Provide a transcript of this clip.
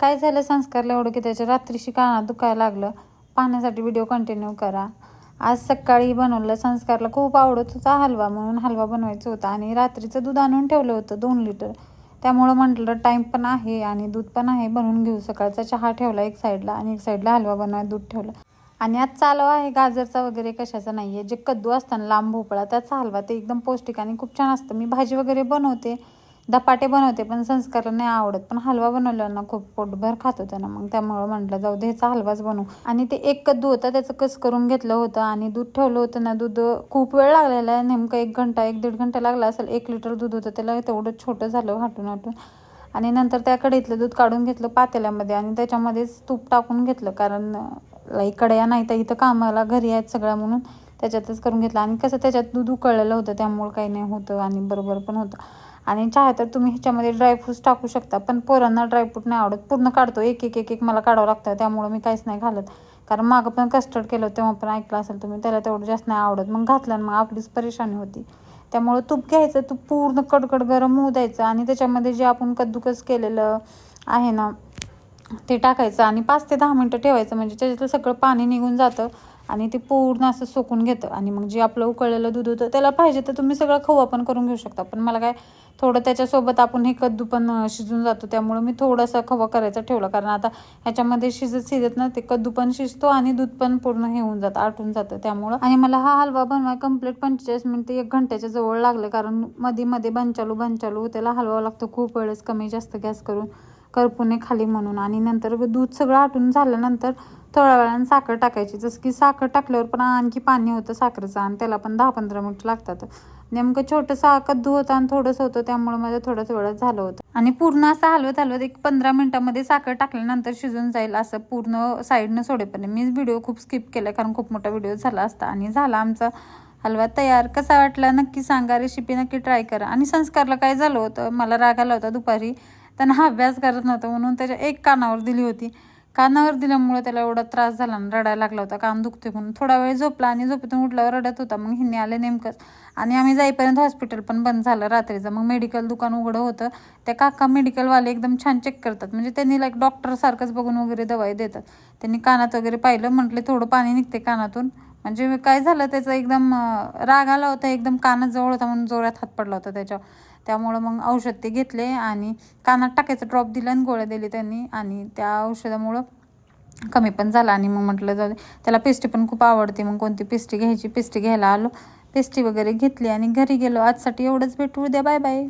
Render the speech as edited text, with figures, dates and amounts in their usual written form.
काय झालं संस्कारला एवढं की त्याच्या रात्रीशी कानात दुखायला लागलं. पाहण्यासाठी व्हिडिओ कंटिन्यू करा. आज सकाळी बनवलं. संस्कारला खूप आवडत होता हलवा, म्हणून हलवा बनवायचा होता आणि रात्रीचं दूध आणून ठेवलं होतं 2 लिटर. त्यामुळं म्हटलं टाईम पण आहे आणि दूध पण आहे, बनवून घेऊ. सकाळचा चहा ठेवला एक साईडला आणि एक साईडला हलवा बनवायला दूध ठेवलं. आणि आज चालू आहे गाजरचा वगैरे कशाचा नाही आहे, जे कद्दू असताना लांब भोपळा त्याचा हलवा. ते एकदम पौष्टिक आणि खूप छान असतं. मी भाजी वगैरे बनवते, धपाटे बनवते, पण संस्कारला नाही आवडत. पण हलवा बनवला ना खूप पोटभर खातो त्यानं. मग त्यामुळं म्हटलं जाऊ दे ह्याचा हलवाच बनवू. आणि ते 1 कद्दू होता, त्याचं कस करून घेतलं होतं आणि दूध ठेवलं होतं ना. दूध खूप वेळ लागलेला आहे, नेमकं 1 घंटा 1-1.5 घंटा लागला असेल. 1 लिटर दूध होतं, त्याला तेवढं छोटं झालं हाटून. आणि नंतर त्या कढईतलं दूध काढून घेतलं पातेल्यामध्ये आणि त्याच्यामध्येच तूप टाकून घेतलं, कारण कढया नाही तर इथं कामाला घरी आहेत सगळ्या, म्हणून त्याच्यातच करून घेतलं. आणि कसं त्याच्यात दूध उकळलेलं होतं, त्यामुळं काही नाही होतं आणि बरोबर पण होतं. आणि चहा तर तुम्ही ह्याच्यामध्ये ड्रायफ्रूट्स टाकू शकता, पण पोरांना ड्रायफ्रूट नाही आवडत. पूर्ण काढतो, एक मला काढावं लागतं, त्यामुळं मी काहीच नाही घालत. कारण मागं पण कस्टर्ड केलं तेव्हा पण ऐकलं असेल तुम्ही, त्याला तेवढं जास्त नाही आवडत. मग घातलं आणि मग आपलीच परेशानी होती. त्यामुळं तूप घ्यायचं, तूप पूर्ण कडकड गरम होऊ द्यायचं आणि त्याच्यामध्ये जे आपण कद्दूकस केलेलं आहे ना ते टाकायचं आणि 5 ते 10 मिनटं ठेवायचं. म्हणजे त्याच्यातलं सगळं पाणी निघून जातं आणि ते पूर्ण असं सोकून घेतं. आणि मग जे आपलं उकळलेलं दूध होतं, त्याला पाहिजे तर तुम्ही सगळं खवा पण करून घेऊ शकता. पण मला काय थोडं त्याच्यासोबत आपण हे कद्दू पण शिजून जातो, त्यामुळं मी थोडासा खवा करायचा ठेवला. कारण आता ह्याच्यामध्ये शिजत ना ते कद्दू पण शिजतो आणि दूध पण पूर्ण हे होऊन जातं, आटून जातं त्यामुळं. आणि मला हा हलवा बनवाय कंप्लीट 45 मिनिटं 1 घंट्याच्या जवळ लागले, कारण मध्ये बनचालू त्याला हलवावं लागतं खूप वेळेस, कमी जास्त गॅस करून करपुने खाली म्हणून. आणि नंतर दूध सगळं आटून झाल्यानंतर थोड्या वेळानं साखर टाकायची. जसं की साखर टाकल्यावर पण आणखी पाणी होतं साखरेचं आणि त्याला पण 10-15 मिनिटं लागतात. नेमकं छोटंसं कद्दू होतं आणि थोडंसं होतं, त्यामुळे माझं थोड्याच वेळात झालं होतं. आणि पूर्ण असं हलवत एक 15 मिनिटांमध्ये साखर टाकल्यानंतर शिजून जाईल, असं पूर्ण साईडनं सोडेपर्यंत. मी व्हिडिओ खूप स्किप केला, कारण खूप मोठा व्हिडिओ झाला असता. आणि झाला आमचा हलवा तयार. कसा वाटला नक्की सांगा, रेसिपी नक्की ट्राय करा. आणि संस्कारला काय झालं होतं, मला राग आला होता दुपारी, त्यांना अभ्यास करत नव्हतं म्हणून त्याच्या 1 कानावर दिली होती. कानावर दिल्यामुळे त्याला एवढा त्रास झाला ना, रडायला लागला होता, कान दुखते म्हणून. थोडा वेळ झोपला आणि झोपेतून उठल्यावर रडत होता. मग हिने आले नेमकंच आणि आम्ही जाईपर्यंत हॉस्पिटल पण बंद झालं रात्रीचं. मग मेडिकल दुकान उघडं होतं. त्या काका मेडिकलवाले एकदम छान चेक करतात, म्हणजे त्यांनी लाईक डॉक्टरसारखंच बघून वगैरे दवाई देतात. त्यांनी कानात वगैरे पाहिलं, म्हटले थोडं पाणी निघते कानातून. म्हणजे काय झालं, त्याचा एकदम राग आला होता, एकदम कानात जवळ होता म्हणून जोरात हात पडला होता त्याच्यावर. त्यामुळं मग औषध ते घेतले आणि कानात टाकायचं ड्रॉप दिलं आणि गोळ्या दिली त्यांनी. आणि त्या औषधामुळं कमी पण झाला. आणि मग म्हटलं जाऊ दे, त्याला पेस्ट्री पण खूप आवडते. मग कोणती पेस्ट्री घ्यायची, पेस्ट्री घ्यायला आलो, पेस्ट्री वगैरे घेतली आणि घरी गेलो. आजसाठी एवढंच, भेटू उद्या, बाय बाय.